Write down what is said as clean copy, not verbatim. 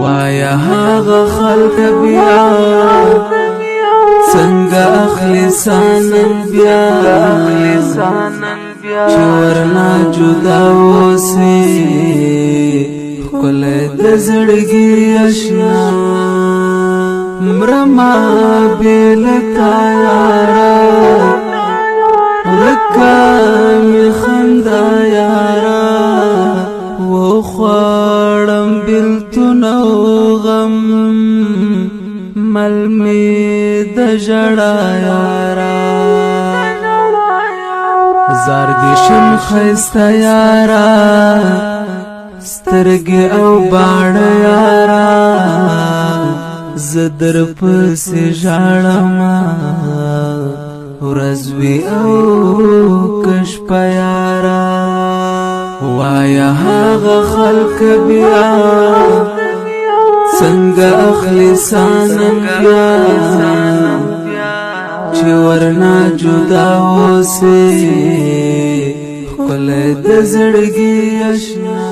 وایا هغه خلق بیا څنګه اخلي سانن بیا چې ورنا جدا اوسي خپل د زړګي اشنا مرما بیل تا یارا ورکا می خندا یارا و خوارم بلتون او غم مل می د جڑا یارا زار دی شم خیستا یارا سترگی او باڑ یارا زدر پسی جاڑما ورزوی او کشپ یارا وایا هاغا خلق بیا څنګه اخلی سانن بیا چې ورنا جدا اوسي خپل د زړګي اشنا